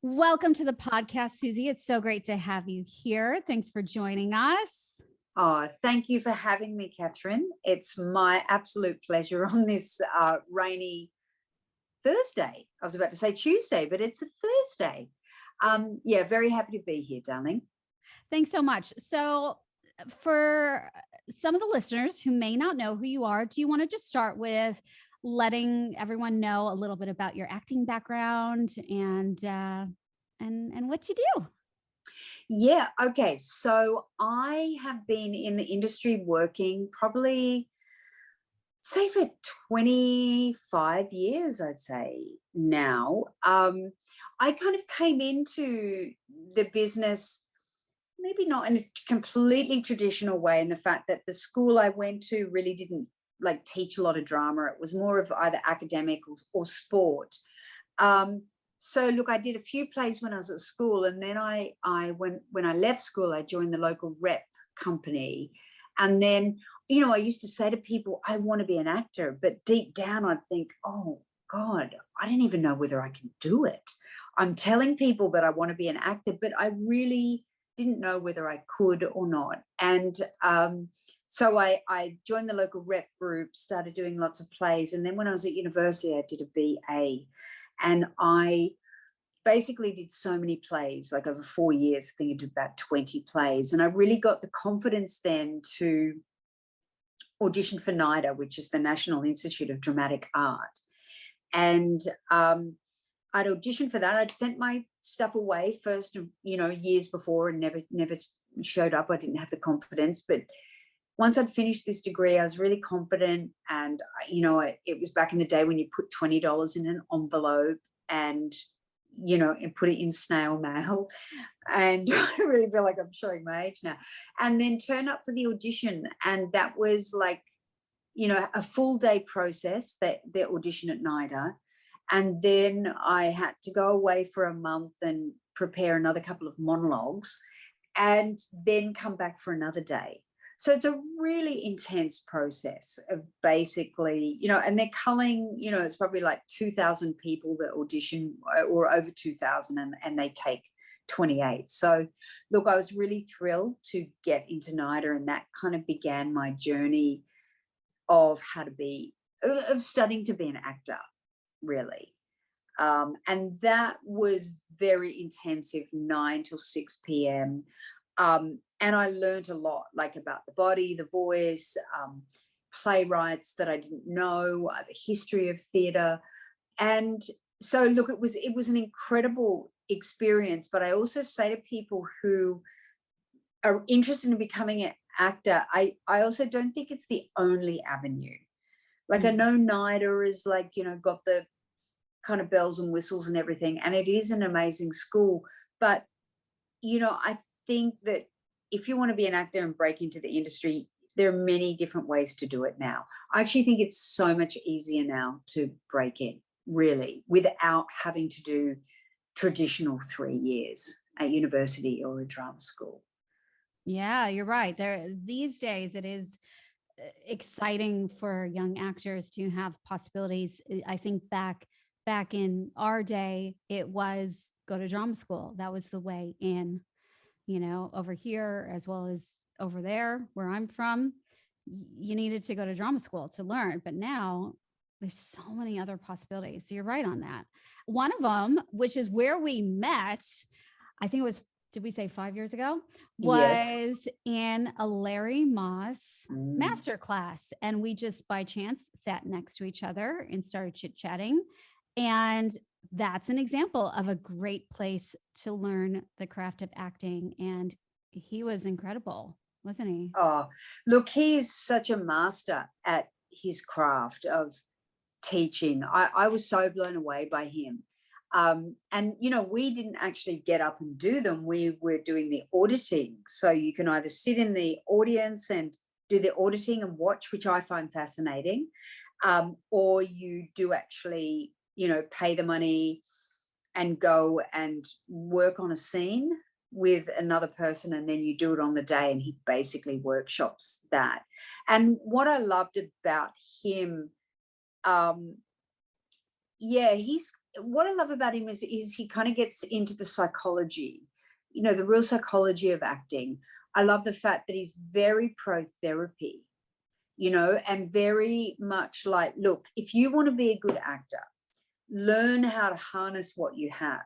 Welcome to the podcast, Susie. It's so great to have you here. Thanks for joining us. Oh, thank you for having me, Catherine. It's my absolute pleasure on this rainy Thursday. I was about to say Tuesday, but it's a Thursday. Yeah, very happy to be here, darling. Thanks so much. So for some of the listeners who may not know who you are, do you want to just start with letting everyone know a little bit about your acting background and what you do? Yeah, okay. So I have been in the industry working probably, say, for 25 years, I'd say now. I kind of came into the business maybe not in a completely traditional way, in the fact that the school I went to really didn't teach a lot of drama. It was more of either academic or sport. So look, I did a few plays when I was at school, and then when I left school, I joined the local rep company. And then, I used to say to people, I want to be an actor, but deep down I'd think, oh God, I don't even know whether I can do it. I'm telling people that I want to be an actor, but I really didn't know whether I could or not. And so I joined the local rep group, started doing lots of plays. And then when I was at university, I did a BA. And I basically did so many plays, like over 4 years, I think I did about 20 plays. And I really got the confidence then to audition for NIDA, which is the National Institute of Dramatic Art. And I'd auditioned for that. I'd sent my stuff away first, years before, and never showed up. I didn't have the confidence. But once I'd finished this degree, I was really confident. And, it was back in the day when you put $20 in an envelope and put it in snail mail. And I really feel like I'm showing my age now. And then turn up for the audition. And that was a full day process, the audition at NIDA. And then I had to go away for a month and prepare another couple of monologues and then come back for another day. So it's a really intense process of basically, and they're culling, it's probably like 2,000 people that audition, or over 2,000, and they take 28. So look, I was really thrilled to get into NIDA, and that kind of began my journey of studying to be an actor, really. And that was very intensive, 9 till 6 p.m. And I learned a lot, about the body, the voice, playwrights that I didn't know, the history of theatre. And so, look, it was an incredible experience. But I also say to people who are interested in becoming an actor, I also don't think it's the only avenue. I know NIDA is got the kind of bells and whistles and everything, and it is an amazing school. But, I think that if you want to be an actor and break into the industry, there are many different ways to do it now. I actually think it's so much easier now to break in, really, without having to do traditional 3 years at university or a drama school. Yeah, you're right. These days it is exciting for young actors to have possibilities. I think back in our day, it was go to drama school. That was the way in. Over here as well as over there where I'm from, you needed to go to drama school to learn. But now there's so many other possibilities. So you're right on that. One of them, which is where we met, I think it was, did we say 5 years ago? Was Yes. in a Larry Moss masterclass. And we just by chance sat next to each other and started chit-chatting. And that's an example of a great place to learn the craft of acting. And he was incredible, wasn't he? Oh, look, he is such a master at his craft of teaching. I was so blown away by him. And, we didn't actually get up and do them. We were doing the auditing. So you can either sit in the audience and do the auditing and watch, which I find fascinating, or you do actually pay the money and go and work on a scene with another person, and then you do it on the day, and he basically workshops that. And what I loved about him, he's what I love about him is he kind of gets into the psychology, the real psychology of acting. I love the fact that he's very pro therapy, and very much like, look, if you want to be a good actor, learn how to harness what you have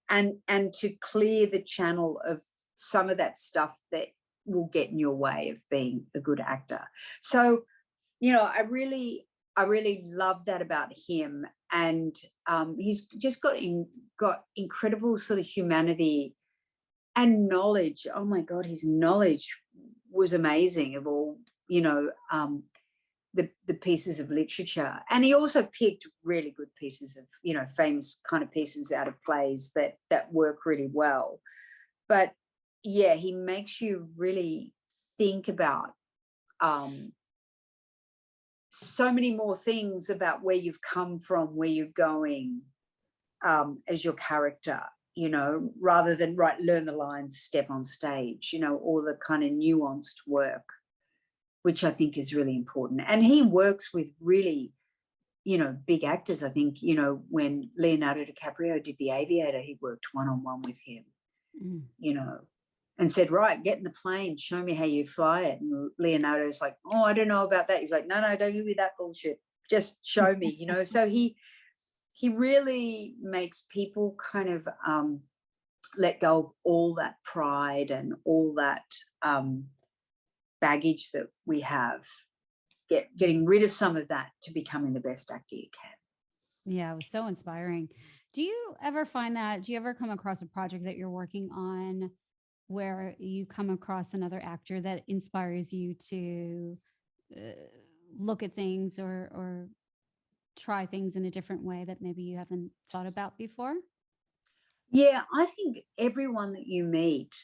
and to clear the channel of some of that stuff that will get in your way of being a good actor. So, I really love that about him. And he's just got incredible sort of humanity and knowledge. Oh my God, his knowledge was amazing of all, the pieces of literature. And he also picked really good pieces of, famous kind of pieces out of plays that work really well. But yeah, he makes you really think about so many more things about where you've come from, where you're going, as your character, rather than learn the lines, step on stage, all the kind of nuanced work, which I think is really important. And he works with really, big actors. I think, when Leonardo DiCaprio did The Aviator, he worked one-on-one with him, and said, right, get in the plane, show me how you fly it. And Leonardo's like, oh, I don't know about that. He's like, no, don't give me that bullshit. Just show me, So he really makes people kind of let go of all that pride and all that baggage that we have, getting rid of some of that to becoming the best actor you can. Yeah, it was so inspiring. Do you ever come across a project that you're working on where you come across another actor that inspires you to look at things or try things in a different way that maybe you haven't thought about before? Yeah, I think everyone that you meet,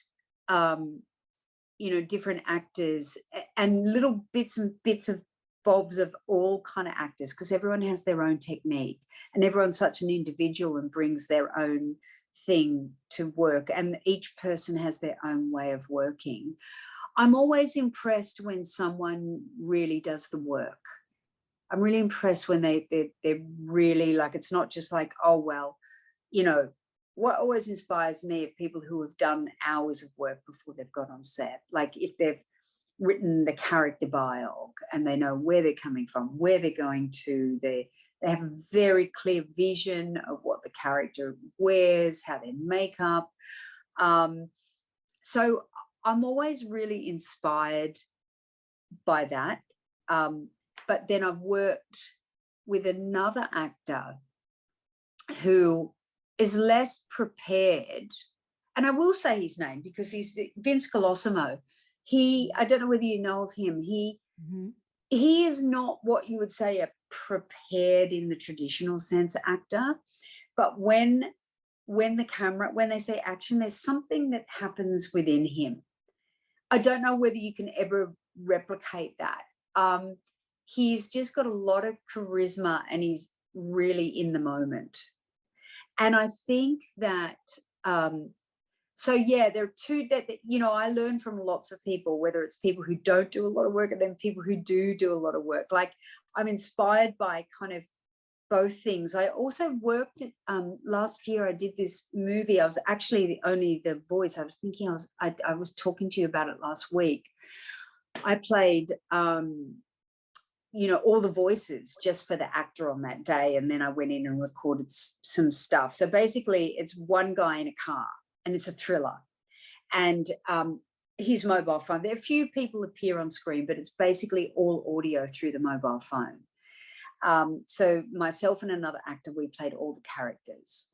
different actors and little bits of bobs of all kind of actors, because everyone has their own technique and everyone's such an individual and brings their own thing to work, and each person has their own way of working. I'm always impressed when someone really does the work. I'm really impressed when they're really like, it's not just like, oh, well, what always inspires me are people who have done hours of work before they've got on set. Like if they've written the character biog and they know where they're coming from, where they're going to, they have a very clear vision of what the character wears, how they make up. So I'm always really inspired by that. But then I've worked with another actor who is less prepared. And I will say his name because he's Vince Colosimo. I don't know whether you know of him. He is not what you would say a prepared in the traditional sense actor, but when they say action, there's something that happens within him. I don't know whether you can ever replicate that. He's just got a lot of charisma and he's really in the moment. And I think that, so yeah, there are two that, I learn from lots of people, whether it's people who don't do a lot of work and then people who do a lot of work. Like I'm inspired by kind of both things. I also worked last year. I did this movie. I was actually only the voice. I was thinking I was talking to you about it last week. I played, all the voices just for the actor on that day. And then I went in and recorded some stuff. So basically it's one guy in a car and it's a thriller. And his mobile phone. There are a few people appear on screen, but it's basically all audio through the mobile phone. So myself and another actor, we played all the characters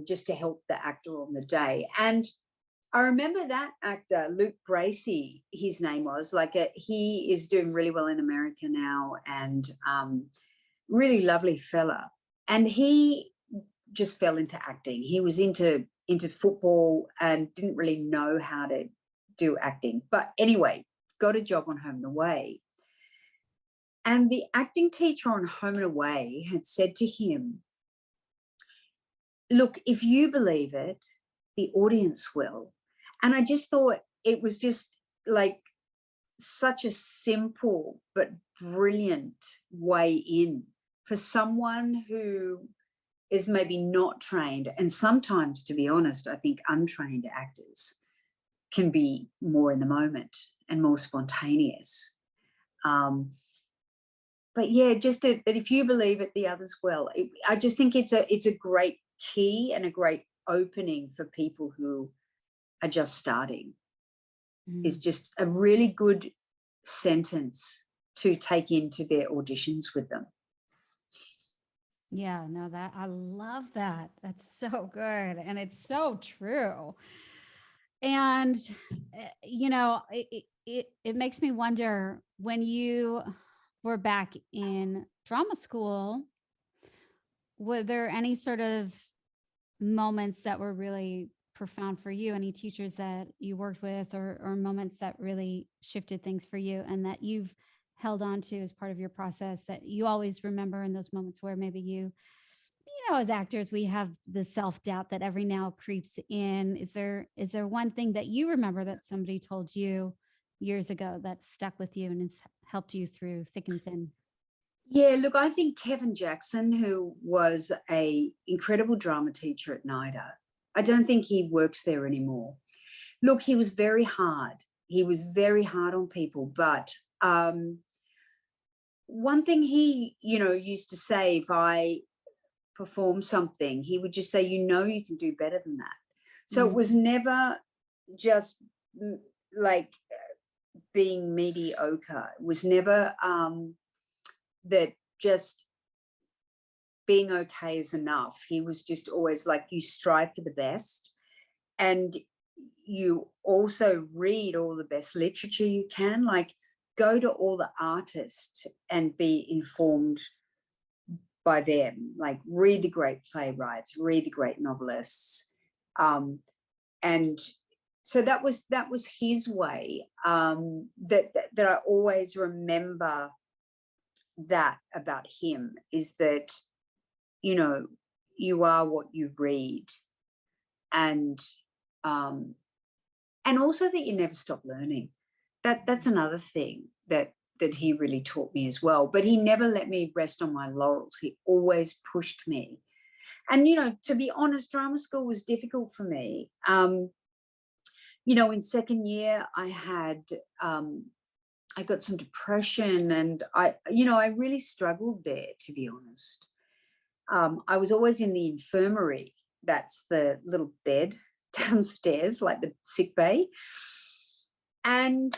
just to help the actor on the day. And I remember that actor, Luke Bracey, his name was, he is doing really well in America now and really lovely fella. And he just fell into acting. He was into football and didn't really know how to do acting. But anyway, got a job on Home and Away. And the acting teacher on Home and Away had said to him, look, if you believe it, the audience will. And I just thought it was just like such a simple but brilliant way in for someone who is maybe not trained, and sometimes, to be honest, I think untrained actors can be more in the moment and more spontaneous. But yeah, just that if you believe it, the others will. I just think it's a great key and a great opening for people who are just starting. Is just a really good sentence to take into their auditions with them. Yeah, no, that I love that. That's so good. And it's so true. And, it makes me wonder, when you were back in drama school, were there any sort of moments that were really profound for you? Any teachers that you worked with, or moments that really shifted things for you and that you've held on to as part of your process, that you always remember in those moments where maybe as actors, we have the self-doubt that every now creeps in. Is there one thing that you remember that somebody told you years ago that stuck with you and has helped you through thick and thin? Yeah, look, I think Kevin Jackson, who was a incredible drama teacher at NIDA, I don't think he works there anymore. Look, he was very hard. He was very hard on people, but one thing he, used to say, if I perform something, he would just say, you can do better than that. So it was never just like being mediocre. It was never that just being okay is enough. He was just always like, you strive for the best, and you also read all the best literature you can, like go to all the artists and be informed by them, like read the great playwrights, read the great novelists. And so that was his way. That I always remember that about him, is that, you are what you read, and also that you never stop learning. That's another thing that he really taught me as well. But he never let me rest on my laurels. He always pushed me. And, to be honest, drama school was difficult for me. In second year, I got some depression, and I really struggled there, to be honest. I was always in the infirmary. That's the little bed downstairs, like the sick bay. And,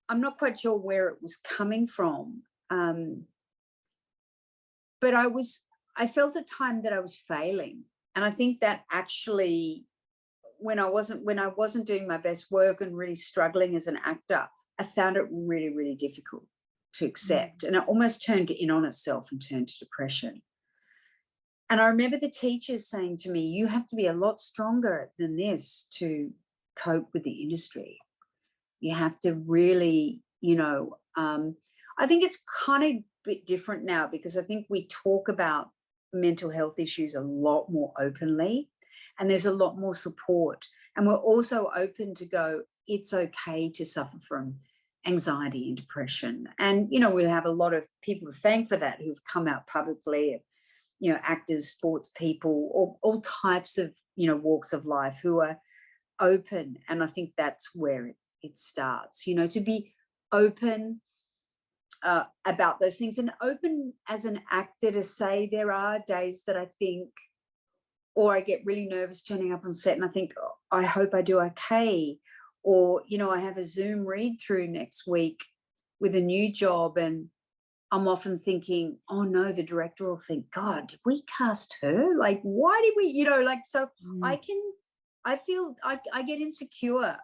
I'm not quite sure where it was coming from. But I felt at time that I was failing. And I think that actually, when I wasn't doing my best work and really struggling as an actor, I found it really, really difficult to accept. And it almost turned in on itself and turned to depression. And I remember the teachers saying to me, you have to be a lot stronger than this to cope with the industry. You have to really, I think it's kind of a bit different now, because I think we talk about mental health issues a lot more openly, and there's a lot more support. And we're also open to go, it's okay to suffer from anxiety and depression. And, we have a lot of people to thank for that, who've come out publicly, actors, sports people, all types of, walks of life, who are open. And I think that's where it starts, to be open about those things, and open as an actor to say, there are days that I think, or I get really nervous turning up on set and I think, oh, I hope I do okay. Or, I have a Zoom read through next week with a new job, and I'm often thinking, oh no, the director will think, God, did we cast her? Like, why did we, so I get insecure,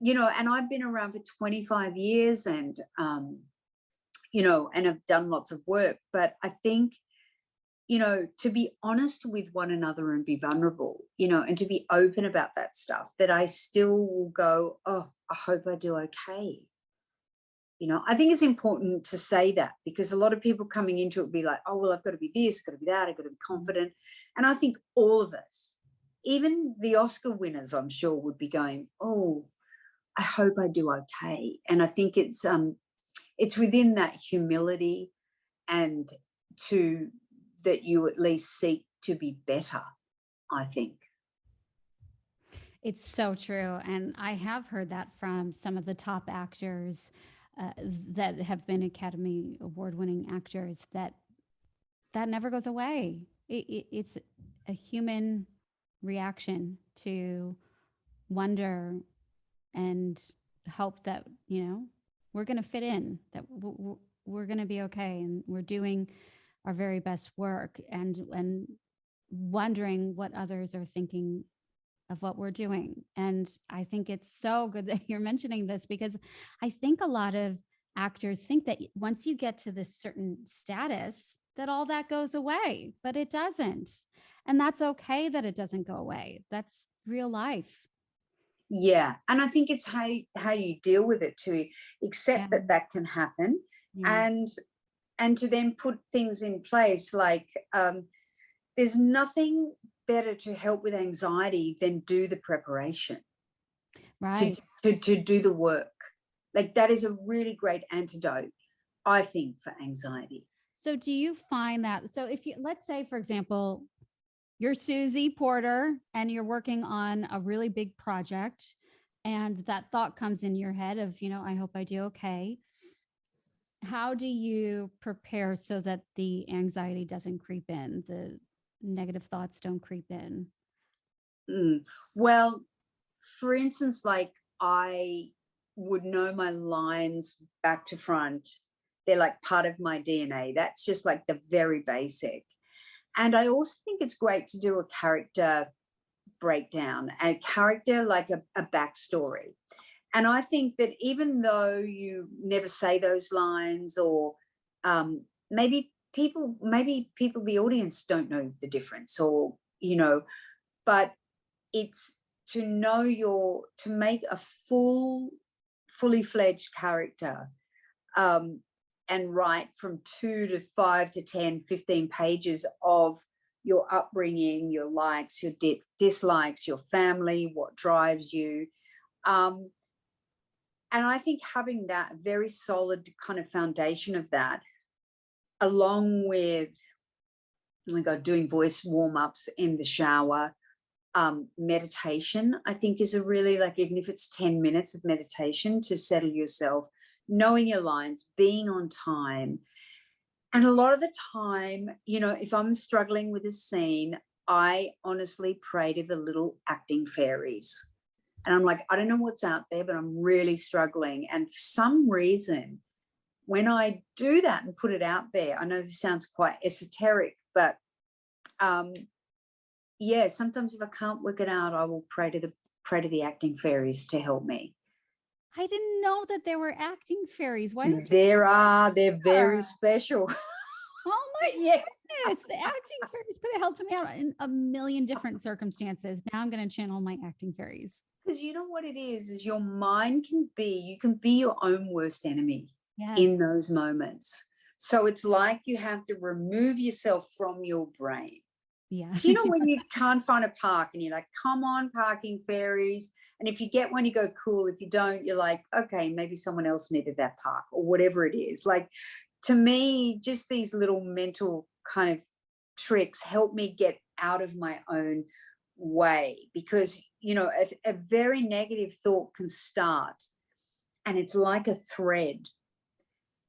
and I've been around for 25 years and, and have done lots of work. But I think, to be honest with one another and be vulnerable, and to be open about that stuff, that I still will go, oh, I hope I do okay. I think it's important to say that, because a lot of people coming into it will be like, oh, well, I've got to be this, got to be that, I've got to be confident. And I think all of us, even the Oscar winners, I'm sure, would be going, oh, I hope I do okay. And I think it's within that humility and to that you at least seek to be better, I think. It's so true. And I have heard that from some of the top actors that have been Academy Award winning actors, that never goes away. It's a human reaction to wonder and hope that, we're going to fit in, that we're going to be okay, and we're doing our very best work, and wondering what others are thinking of what we're doing. And I think it's so good that you're mentioning this, because I think a lot of actors think that once you get to this certain status, that all that goes away, but it doesn't. And that's okay that it doesn't go away. That's real life. Yeah. And I think it's how you deal with it, to accept that can happen, Yeah. and to then put things in place. Like, there's nothing better to help with anxiety than do the preparation, Right. to do the work. Like, that is a really great antidote, I think, for anxiety. So do you find that, so if you, let's say, for example, you're Susie Porter and you're working on a really big project, and that thought comes in your head of, I hope I do okay. How do you prepare so that the anxiety doesn't creep in, the negative thoughts don't creep in? Well, for instance, like, I would know my lines back to front. They're like part of my DNA. That's just like the very basic. And I also think it's great to do a character breakdown, a character, like a backstory. And I think that even though you never say those lines, or maybe people, the audience don't know the difference, or, but it's to know to make a fully fledged character, and write from 2 to 5 to 10, 15 pages of your upbringing, your likes, your dislikes, your family, what drives you. And I think having that very solid kind of foundation of that, along with, oh my God, doing voice warm-ups in the shower, meditation, I think, is a really, like, even if it's 10 minutes of meditation to settle yourself, knowing your lines, being on time. And a lot of the time, if I'm struggling with a scene, I honestly pray to the little acting fairies. And I'm like, I don't know what's out there, but I'm really struggling. And for some reason, when I do that and put it out there, I know this sounds quite esoteric, but yeah, sometimes if I can't work it out, I will pray to the acting fairies to help me. I didn't know that there were acting fairies. Why didn't you? They're very special. Oh my goodness. The acting fairies could have helped me out in a million different circumstances. Now I'm going to channel my acting fairies. Because you know what it is your mind you can be your own worst enemy. Yes. In those moments. So it's like you have to remove yourself from your brain. Yeah. So, when you can't find a park and you're like, come on, parking fairies. And if you get one, you go, cool. If you don't, you're like, okay, maybe someone else needed that park, or whatever it is. Like, to me, just these little mental kind of tricks help me get out of my own way, because, a very negative thought can start, and it's like a thread.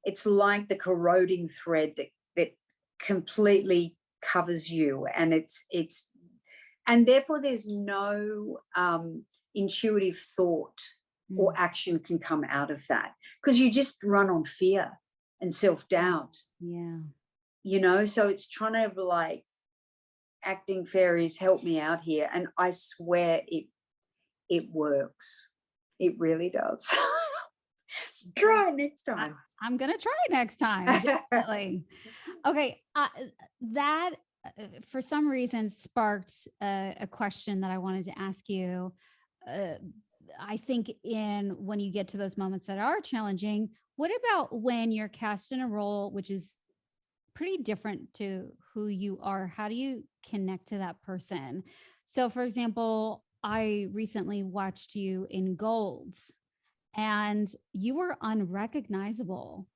It's like the corroding thread that completely covers you, and and therefore there's no intuitive thought or action can come out of that, because you just run on fear and self-doubt. Yeah. So it's trying to, like, acting fairies, help me out here, and I swear it works. It really does. Try next time. I'm going to try next time. Definitely. Okay. That for some reason sparked a question that I wanted to ask you. I think when you get to those moments that are challenging, what about when you're cast in a role which is pretty different to who you are? How do you connect to that person? So, for example, I recently watched you in Gold, and you were unrecognizable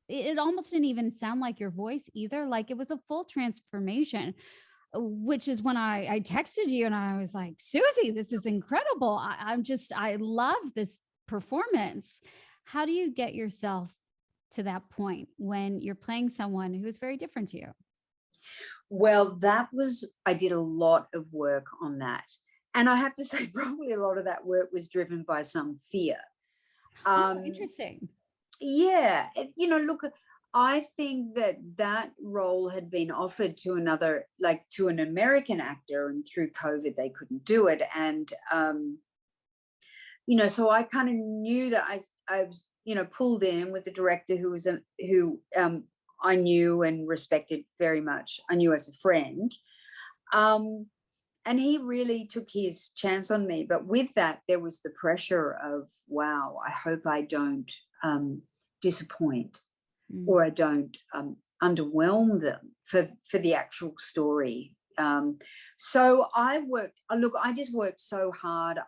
it almost didn't even sound like your voice either. Like it was a full transformation, which is when I texted you and I was like, Susie, this is incredible. I love this performance. How do you get yourself to that point when you're playing someone who is very different to you? Well, I did a lot of work on that. And I have to say, probably a lot of that work was driven by some fear. Oh, interesting. Yeah, look, I think that role had been offered to to an American actor, and through COVID they couldn't do it. And so I kind of knew that I was, pulled in with the director who I knew and respected very much. I knew as a friend. And he really took his chance on me. But with that, there was the pressure of, wow, I hope I don't disappoint, or I don't underwhelm them for the actual story. So I just worked so hard.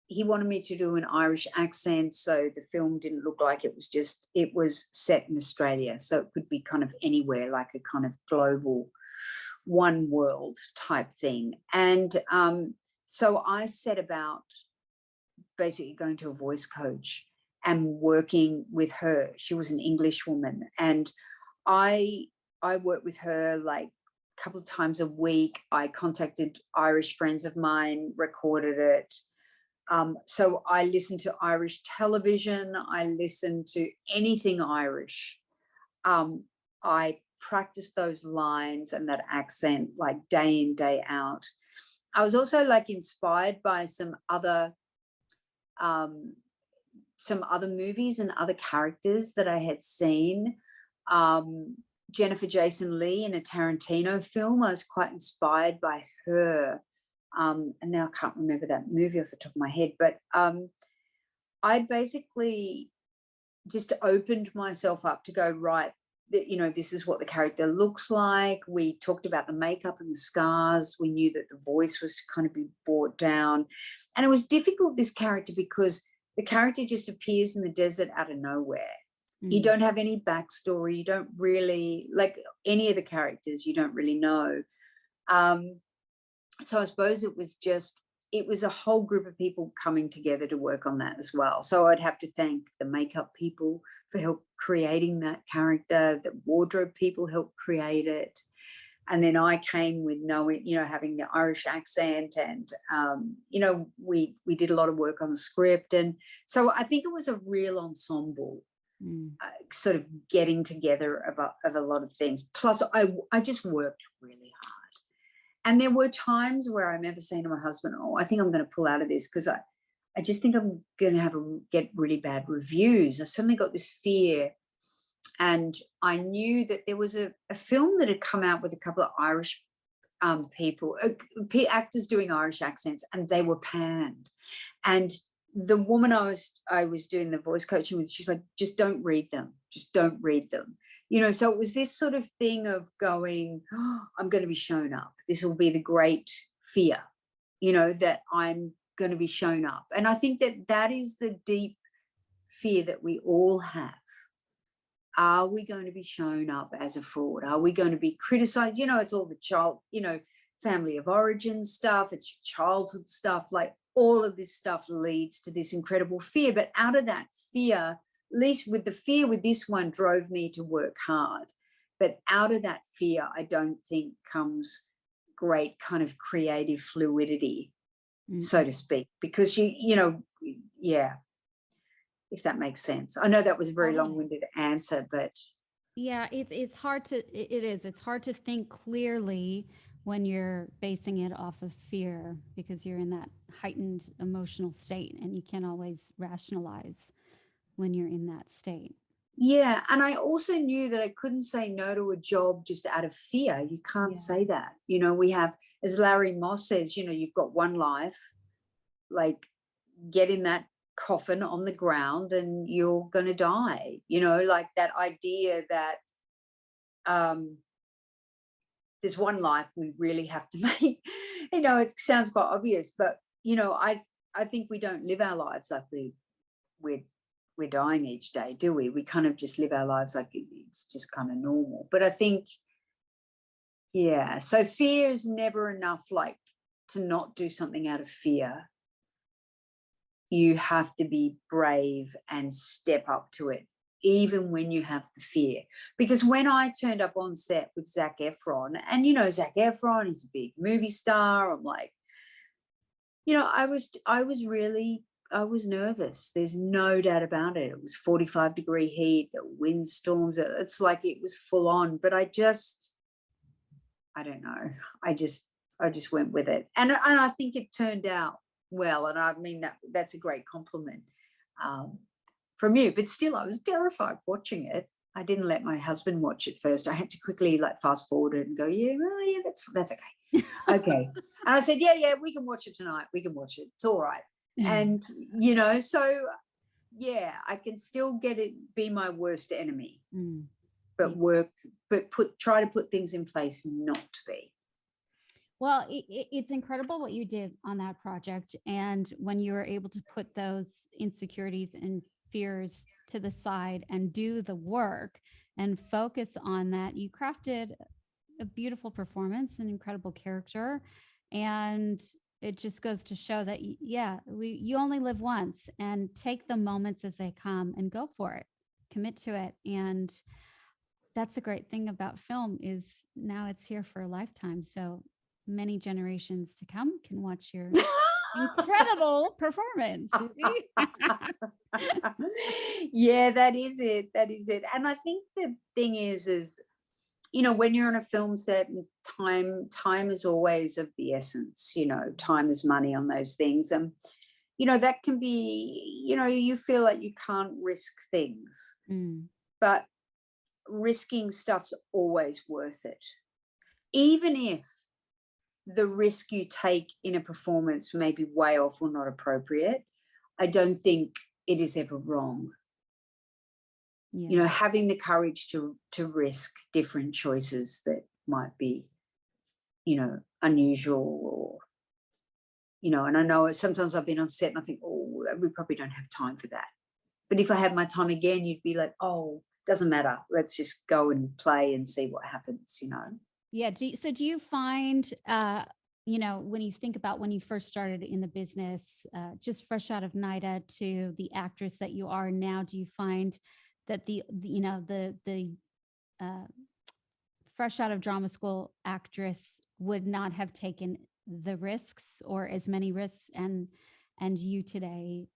He wanted me to do an Irish accent, so the film didn't look like it was set in Australia. So it could be kind of anywhere, like a kind of global one world type thing. And so I set about basically going to a voice coach and working with her. She was an English woman, and I worked with her like a couple of times a week. I contacted Irish friends of mine, recorded it. So I listened to Irish television. I listened to anything Irish. I practiced those lines and that accent like day in, day out. I was also like inspired by some other movies and other characters that I had seen. Jennifer Jason Leigh in a Tarantino film, I was quite inspired by her. And now I can't remember that movie off the top of my head, but I basically just opened myself up to go, right, this is what the character looks like. We talked about the makeup and the scars. We knew that the voice was to kind of be brought down. And it was difficult, this character, because the character just appears in the desert out of nowhere. You don't have any backstory. You don't really, like any of the characters, you don't really know. So I suppose it was a whole group of people coming together to work on that as well. So I'd have to thank the makeup people for help creating that character. The wardrobe people helped create it. And then I came with knowing, having the Irish accent, and, we did a lot of work on the script. And so I think it was a real ensemble, sort of getting together of a lot of things. Plus I just worked really hard. And there were times where I remember saying to my husband, oh, I think I'm going to pull out of this because I just think I'm going to get really bad reviews. I suddenly got this fear. And I knew that there was a film that had come out with a couple of Irish people, actors doing Irish accents, and they were panned. And the woman I was doing the voice coaching with, she's like, just don't read them. Just don't read them. So it was this sort of thing of going, oh, I'm going to be shown up. This will be the great fear, that I'm going to be shown up. And I think that is the deep fear that we all have. Are we going to be shown up as a fraud? Are we going to be criticized? It's all the child, family of origin stuff. It's childhood stuff. Like all of this stuff leads to this incredible fear. But out of that fear, at least with the fear with this one, drove me to work hard. But out of that fear, I don't think comes great kind of creative fluidity, so to speak, because yeah, if that makes sense. I know that was a very long-winded answer, but yeah, it's hard to think clearly when you're basing it off of fear, because you're in that heightened emotional state and you can't always rationalize when you're in that state. Yeah. And I also knew that I couldn't say no to a job just out of fear. You can't say that. We have, as Larry Moss says, you've got one life, like get in that coffin on the ground and you're going to die, like that idea that there's one life we really have to make. It sounds quite obvious, but I think we don't live our lives like we're we're dying each day, do we? We kind of just live our lives like it's just kind of normal. But I think, yeah, so fear is never enough, like, to not do something out of fear. You have to be brave and step up to it, even when you have the fear. Because when I turned up on set with Zack Effron, and you know Zack Effron, he's a big movie star, I'm like, you know, I was nervous. There's no doubt about it. It was 45-degree heat, the windstorms. It's like it was full on. But I don't know. I just went with it, and I think it turned out well. And I mean that's a great compliment from you. But still, I was terrified watching it. I didn't let my husband watch it first. I had to quickly like fast forward it and go, yeah, well, yeah, that's okay. Okay. And I said, yeah, we can watch it tonight. We can watch it. It's all right. And, you know, so, yeah, I can still be my worst enemy, but try to put things in place not to be. Well, it's incredible what you did on that project. And when you were able to put those insecurities and fears to the side and do the work and focus on that, you crafted a beautiful performance, an incredible character. And it just goes to show that, you only live once, and take the moments as they come and go for it, commit to it. And that's the great thing about film is now it's here for a lifetime. So many generations to come can watch your incredible performance, Susie. Yeah, that is it. And I think the thing is, you know, when you're on a film set, time is always of the essence. You know, time is money on those things. And, you know, that can be, you know, you feel like you can't risk things, but risking stuff's always worth it. Even if the risk you take in a performance may be way off or not appropriate, I don't think it is ever wrong. Yeah. You know, having the courage to risk different choices that might be, you know, unusual, or, you know, and I know sometimes I've been on set and I think, oh, we probably don't have time for that. But if I had my time again, you'd be like, oh, doesn't matter. Let's just go and play and see what happens, you know? Yeah. So do you find, you know, when you think about when you first started in the business, just fresh out of NIDA to the actress that you are now, do you find that the fresh out of drama school actress would not have taken the risks or as many risks and you today,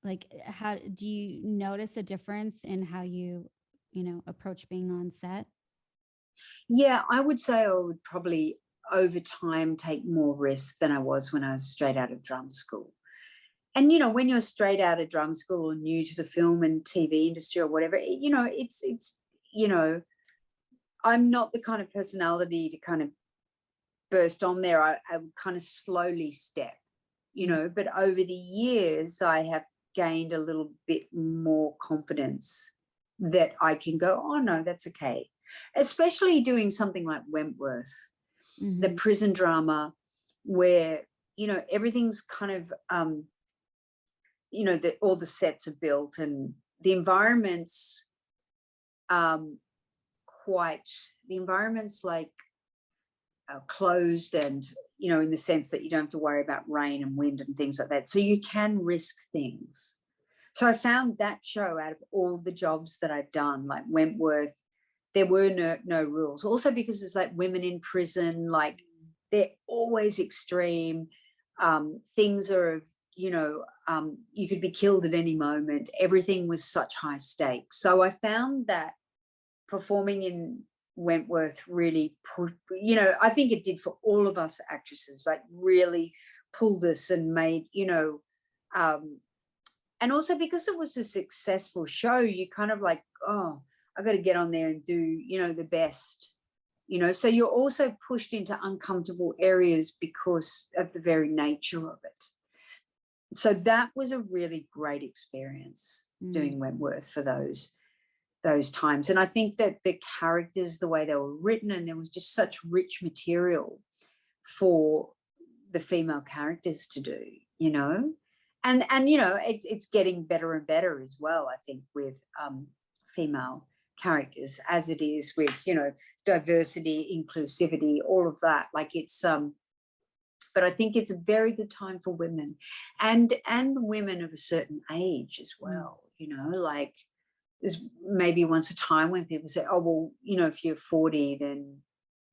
like, how do you notice a difference in how you know, approach being on set? Yeah, I would say I would probably over time take more risks than I was when I was straight out of drama school. And, you know, when you're straight out of drama school or new to the film and TV industry or whatever, you know, it's, you know, I'm not the kind of personality to kind of burst on there. I would kind of slowly step, you know, but over the years, I have gained a little bit more confidence that I can go, oh, no, that's okay. Especially doing something like Wentworth, the prison drama, where, you know, everything's kind of, you know, all the sets are built and the environment's like closed and, you know, in the sense that you don't have to worry about rain and wind and things like that. So you can risk things. So I found that show, out of all the jobs that I've done, like Wentworth, there were no rules. Also because there's like women in prison, like they're always extreme. Things are, you know, you could be killed at any moment. Everything was such high stakes. So I found that performing in Wentworth really you know, I think it did for all of us actresses, like really pulled us and made, you know, and also because it was a successful show, you kind of like, oh, I got to get on there and do, you know, the best, you know, so you're also pushed into uncomfortable areas because of the very nature of it. So that was a really great experience doing Wentworth for those times. And I think that the characters, the way they were written, and there was just such rich material for the female characters to do, you know, And you know, it's getting better and better as well, I think, with female characters, as it is with, you know, diversity, inclusivity, all of that. Like it's but I think it's a very good time for women and women of a certain age as well. You know, like there's maybe once a time when people say, oh, well, you know, if you're 40, then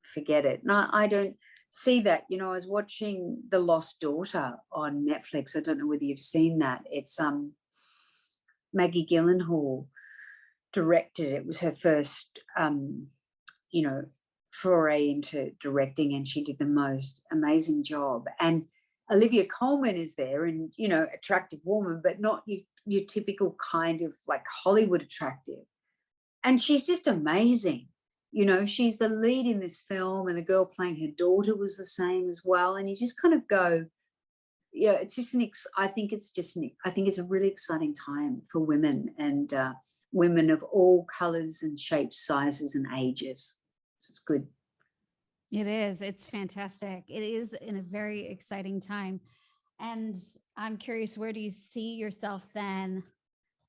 forget it. No, I don't see that. You know, I was watching The Lost Daughter on Netflix. I don't know whether you've seen that. It's Maggie Gyllenhaal directed it. It was her first you know, foray into directing, and she did the most amazing job. And Olivia Colman is there, and, you know, attractive woman, but not your typical kind of like Hollywood attractive. And she's just amazing. You know, she's the lead in this film, and the girl playing her daughter was the same as well. And you just kind of go, you know, it's just I think it's a really exciting time for women, and women of all colors and shapes, sizes and ages. It's good. It is. It's fantastic. It is in a very exciting time. And I'm curious, where do you see yourself then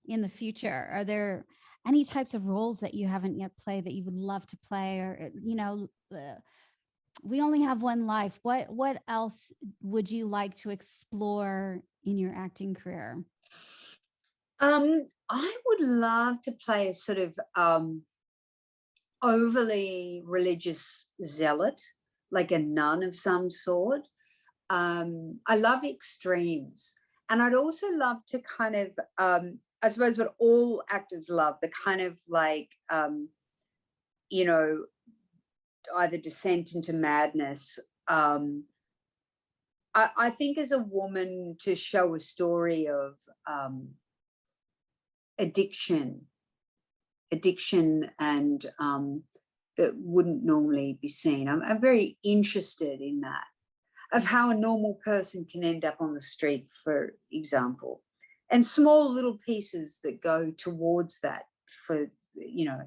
in the future? Are there any types of roles that you haven't yet played that you would love to play? Or, you know, we only have one life. What else would you like to explore in your acting career? I would love to play a sort of overly religious zealot, like a nun of some sort. I love extremes. And I'd also love to kind of, I suppose what all actors love, the kind of like, you know, either descent into madness. I think as a woman, to show a story of addiction and that wouldn't normally be seen. I'm very interested in that, of how a normal person can end up on the street, for example, and small little pieces that go towards that, for, you know,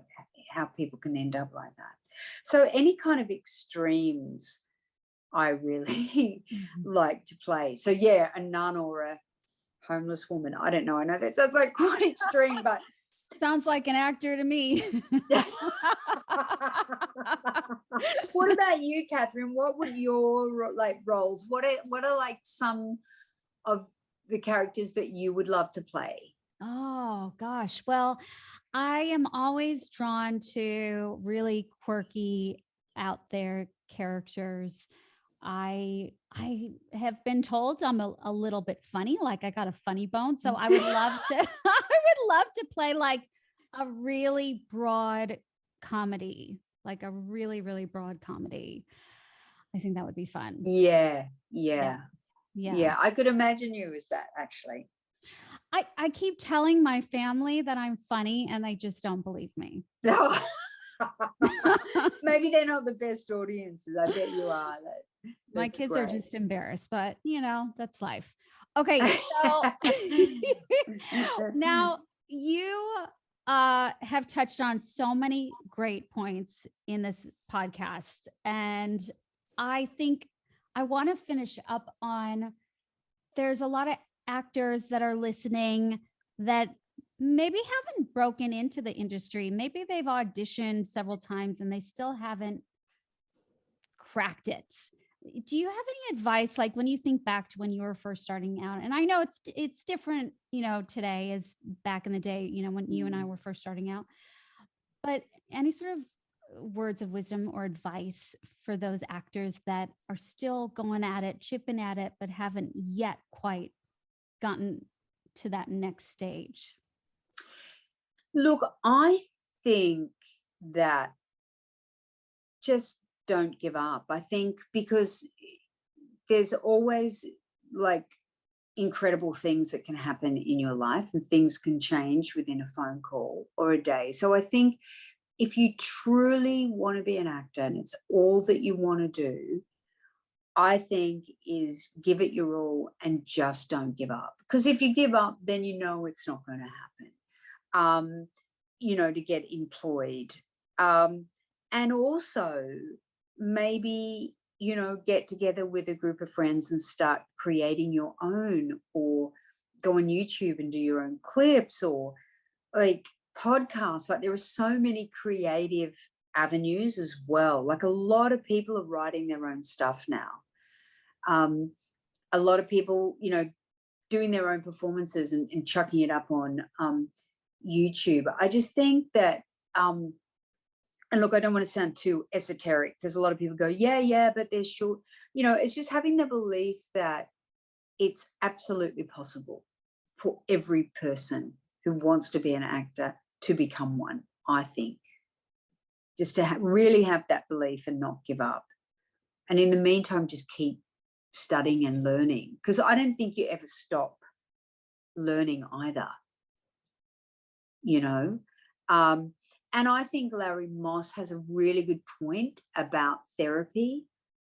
how people can end up like that. So any kind of extremes I really like to play. So yeah, a nun or a homeless woman. I don't know. I know that sounds like quite extreme, but sounds like an actor to me. What about you, Catherine? What would your like roles? What are like some of the characters that you would love to play? Oh gosh. Well, I am always drawn to really quirky, out there characters. I have been told I'm a little bit funny, like I got a funny bone. So I would love to I would love to play like a really broad comedy, like a really, really broad comedy. I think that would be fun. Yeah. I could imagine you as that, actually. I keep telling my family that I'm funny and they just don't believe me. No. Maybe they're not the best audiences. I bet you are. My kids are just embarrassed, but you know, that's life. Okay, so now you have touched on so many great points in this podcast, and I think I want to finish up on, there's a lot of actors that are listening that maybe haven't broken into the industry. Maybe they've auditioned several times and they still haven't cracked it. Do you have any advice, like when you think back to when you were first starting out? And I know it's different, you know, today as back in the day, you know, when you and I were first starting out, but any sort of words of wisdom or advice for those actors that are still going at it, chipping at it, but haven't yet quite gotten to that next stage? Look, I think that just don't give up. I think because there's always like incredible things that can happen in your life, and things can change within a phone call or a day. So I think if you truly want to be an actor and it's all that you want to do, I think is give it your all and just don't give up. Because if you give up, then you know it's not going to happen, you know, to get employed. And also maybe, you know, get together with a group of friends and start creating your own, or go on YouTube and do your own clips, or like podcasts. Like there are so many creative avenues as well. Like a lot of people are writing their own stuff now. A lot of people, you know, doing their own performances and chucking it up on YouTube. I just think that, and look, I don't want to sound too esoteric, because a lot of people go, yeah, but they're short. You know, it's just having the belief that it's absolutely possible for every person who wants to be an actor to become one, I think. Just to really have that belief and not give up. And in the meantime, just keep studying and learning, because I don't think you ever stop learning either, you know. And I think Larry Moss has a really good point about therapy,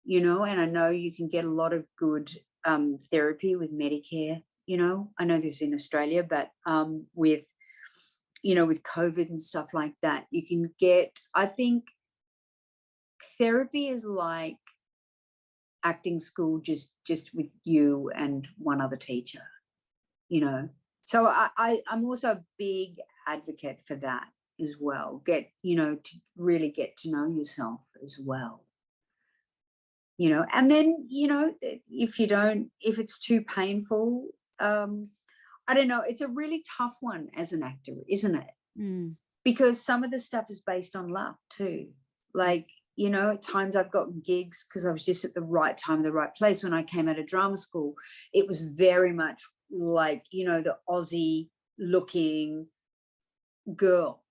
you know, and I know you can get a lot of good therapy with Medicare, you know. I know this is in Australia, but with, you know, with COVID and stuff like that, you can get, I think therapy is like acting school, just with you and one other teacher, you know. So I'm also a big advocate for that as well. Get, you know, to really get to know yourself as well, you know. And then, you know, if it's too painful, I don't know, it's a really tough one as an actor, isn't it? Because some of the stuff is based on luck too. Like, you know, at times I've gotten gigs because I was just at the right time, the right place. When I came out of drama school, it was very much like, you know, the Aussie looking girl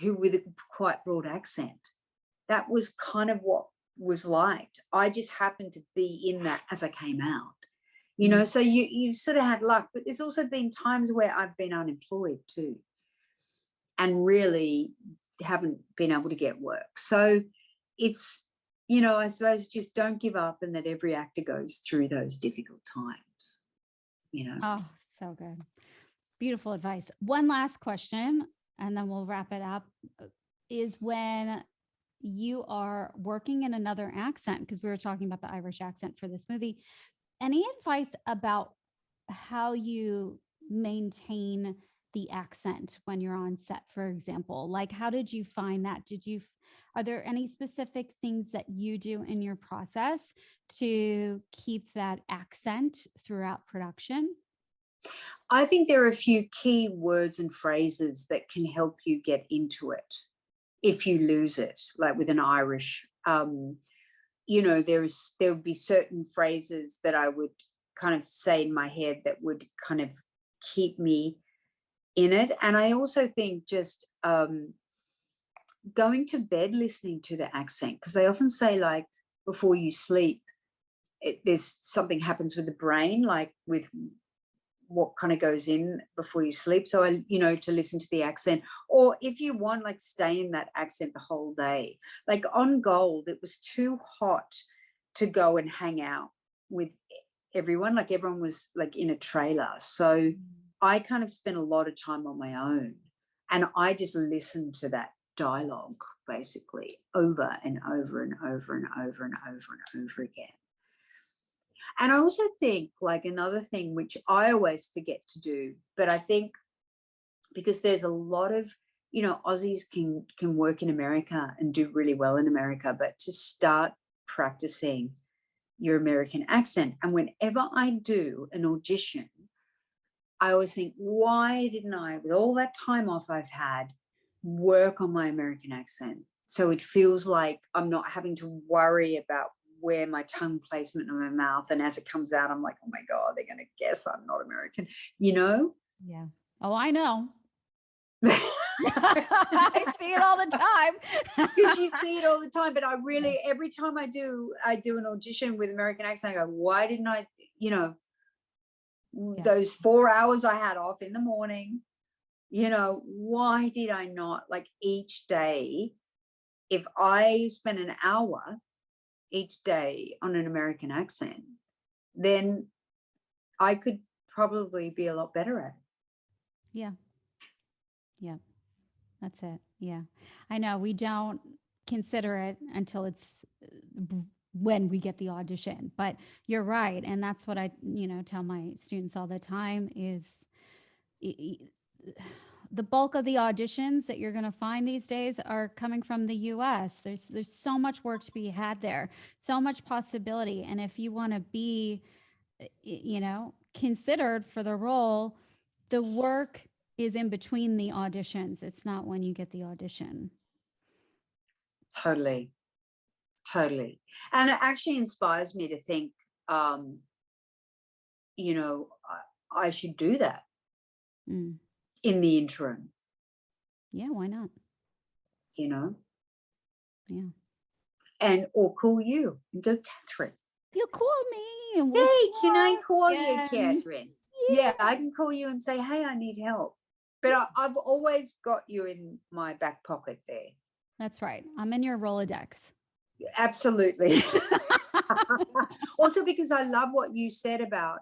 who with a quite broad accent. That was kind of what was liked. I just happened to be in that as I came out, you know. So you sort of had luck, but there's also been times where I've been unemployed too and really haven't been able to get work. So it's, you know, I suppose just don't give up, and that every actor goes through those difficult times, you know. Oh, so good. Beautiful advice. One last question, and then we'll wrap it up, is when you are working in another accent, because we were talking about the Irish accent for this movie, any advice about how you maintain the accent when you're on set, for example? Like, how did you find that? Are there any specific things that you do in your process to keep that accent throughout production? I think there are a few key words and phrases that can help you get into it if you lose it, like with an Irish, you know, there would be certain phrases that I would kind of say in my head that would kind of keep me in it. And I also think just going to bed listening to the accent, because they often say, like, before you sleep, there's something happens with the brain, like with what kind of goes in before you sleep. So I, you know, to listen to the accent, or if you want, like, stay in that accent the whole day. Like on Gold, it was too hot to go and hang out with everyone. Like everyone was like in a trailer. So I kind of spent a lot of time on my own, and I just listened to that dialogue basically over and over and over and over and over and over again. And I also think, like, another thing which I always forget to do, but I think because there's a lot of, you know, Aussies can work in America and do really well in America, but to start practicing your American accent. And whenever I do an audition, I always think, why didn't I, with all that time off I've had, work on my American accent? So it feels like I'm not having to worry about where my tongue placement in my mouth, and as it comes out, I'm like, oh my God, they're going to guess I'm not American, you know? Yeah. Oh, I know. I see it all the time. Because you see it all the time. But I really, every time I do an audition with American accent, I go, why didn't I, you know, those 4 hours I had off in the morning, you know, why did I not, like, each day, if I spent an hour each day on an American accent, then I could probably be a lot better at it. Yeah. Yeah. That's it. Yeah. I know we don't consider it until it's when we get the audition. But you're right. And that's what I, tell my students all the time is the bulk of the auditions that you're going to find these days are coming from the US. There's so much work to be had there, so much possibility. And if you want to be, considered for the role, the work is in between the auditions. It's not when you get the audition. Totally. And it actually inspires me to think, I should do that in the interim. Yeah, why not? Yeah. And or call you and go, Catherine. You call me and hey, can I call you, Catherine? Yeah, I can call you and say, hey, I need help. But I've always got you in my back pocket there. That's right. I'm in your Rolodex. Absolutely. Also, because I love what you said about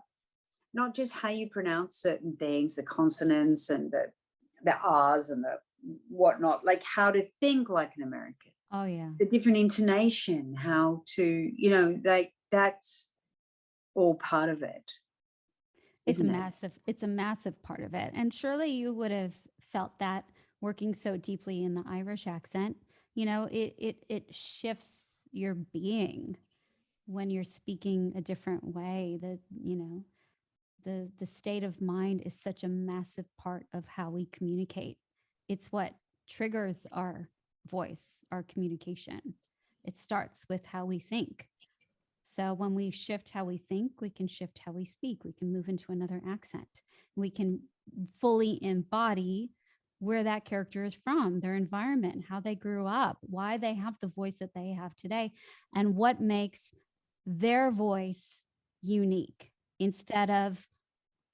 not just how you pronounce certain things, the consonants and the R's and the whatnot, like how to think like an American. Oh, yeah. The different intonation, how to, like that's all part of it. It's a massive part of it. And surely you would have felt that working so deeply in the Irish accent. It shifts your being when you're speaking a different way. The state of mind is such a massive part of how we communicate. It's what triggers our voice, our communication. It starts with how we think. So when we shift how we think, we can shift how we speak. We can move into another accent. We can fully embody where that character is from, their environment, how they grew up, why they have the voice that they have today, and what makes their voice unique, instead of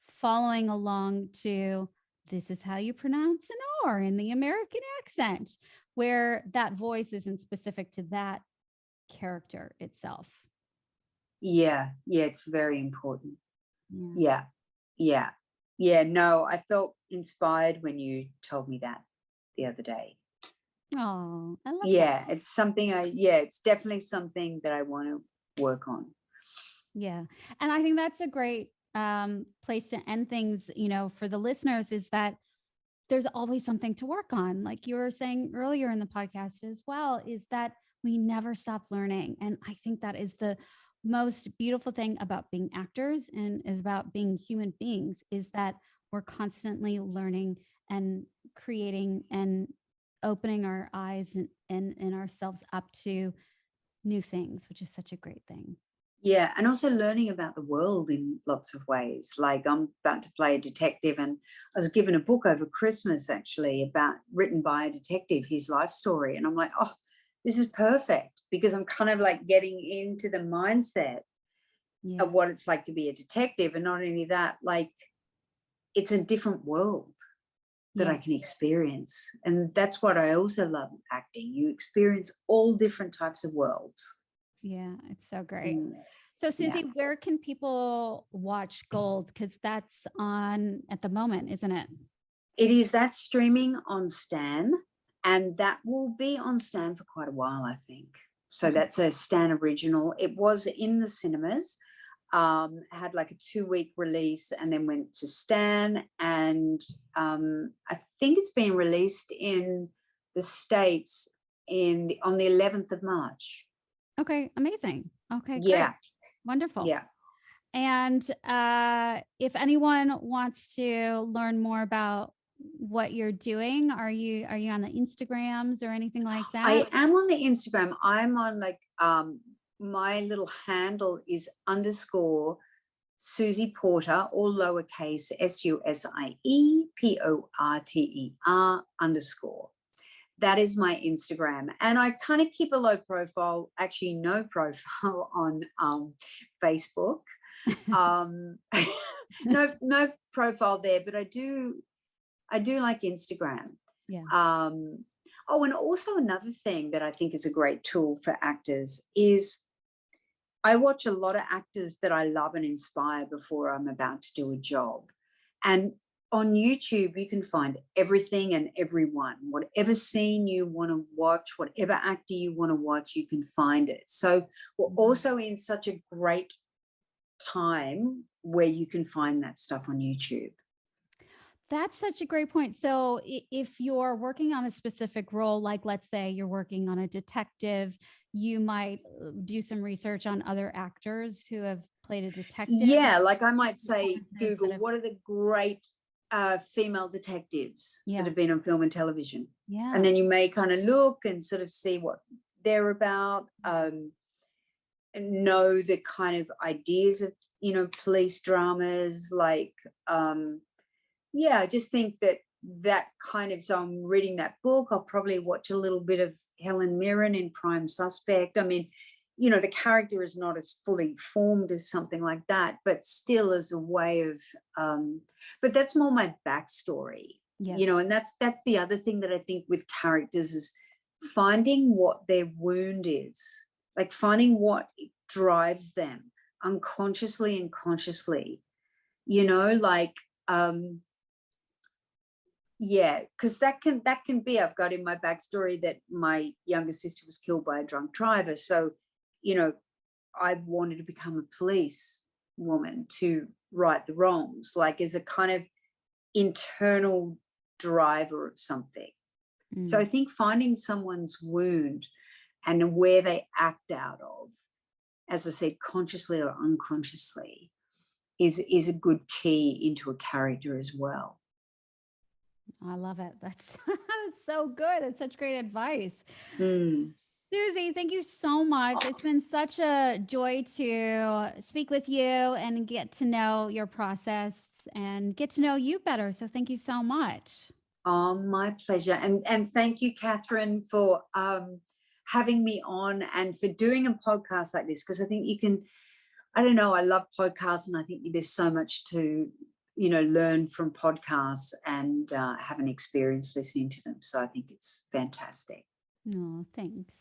following along to this is how you pronounce an R in the American accent, where that voice isn't specific to that character itself. Yeah, it's very important. Yeah. No, I felt inspired when you told me that the other day. Oh, I love that. Yeah, it's something it's definitely something that I want to work on. Yeah. And I think that's a great place to end things, for the listeners, is that there's always something to work on. Like you were saying earlier in the podcast as well, is that we never stop learning. And I think that is the most beautiful thing about being actors and is about being human beings, is that we're constantly learning and creating and opening our eyes and ourselves up to new things, which is such a great thing. Yeah, and also learning about the world in lots of ways. Like I'm about to play a detective, and I was given a book over Christmas actually written by a detective, his life story. And I'm like, oh, this is perfect, because I'm kind of like getting into the mindset of what it's like to be a detective. And not only that, like it's a different world that I can experience. And that's what I also love acting. You experience all different types of worlds. Yeah, it's so great. So Susie, where can people watch Gold? Because that's on at the moment, isn't it? It is. That's streaming on Stan, and that will be on Stan for quite a while, I think. So that's a Stan original. It was in the cinemas, had like a 2-week release, and then went to Stan, and I think it's been released in the States on the 11th of March. Okay, amazing. Okay, great. Yeah. Wonderful. Yeah. And if anyone wants to learn more about what you're doing, are you on the Instagrams or anything like that? I am on the Instagram. I'm on like my little handle is _ Susie Porter, all lowercase SUSIEPORTER_ That is my Instagram. And I kind of keep a low profile, actually no profile on Facebook. No profile there, but I do like Instagram. Yeah. Oh, and also another thing that I think is a great tool for actors is I watch a lot of actors that I love and inspire before I'm about to do a job. And on YouTube, you can find everything and everyone. Whatever scene you want to watch, whatever actor you want to watch, you can find it. So we're also in such a great time where you can find that stuff on YouTube. That's such a great point. So if you're working on a specific role, like let's say you're working on a detective, you might do some research on other actors who have played a detective. Yeah, like I might say, Google, what are the great female detectives that have been on film and television? Yeah. And then you may kind of look and sort of see what they're about, and know the kind of ideas of, you know, police dramas, like, yeah, I just think that kind of, so I'm reading that book, I'll probably watch a little bit of Helen Mirren in Prime Suspect. I mean, you know, the character is not as fully formed as something like that, but still as a way of, but that's more my backstory, you know, and that's the other thing that I think with characters is finding what their wound is, like finding what drives them unconsciously and consciously, you know, like, yeah, because that can be, I've got in my backstory that my younger sister was killed by a drunk driver. So, you know, I wanted to become a police woman to right the wrongs, like as a kind of internal driver of something. So I think finding someone's wound and where they act out of, as I said, consciously or unconsciously, is a good key into a character as well. I love it. That's so good. That's such great advice. Susie, thank you so much. It's been such a joy to speak with you and get to know your process and get to know you better. So thank you so much. Oh, my pleasure. And thank you, Catherine, for having me on and for doing a podcast like this, because I think you can, I don't know, I love podcasts and I think there's so much to, you know, learn from podcasts and have an experience listening to them. So I think it's fantastic. Oh, thanks.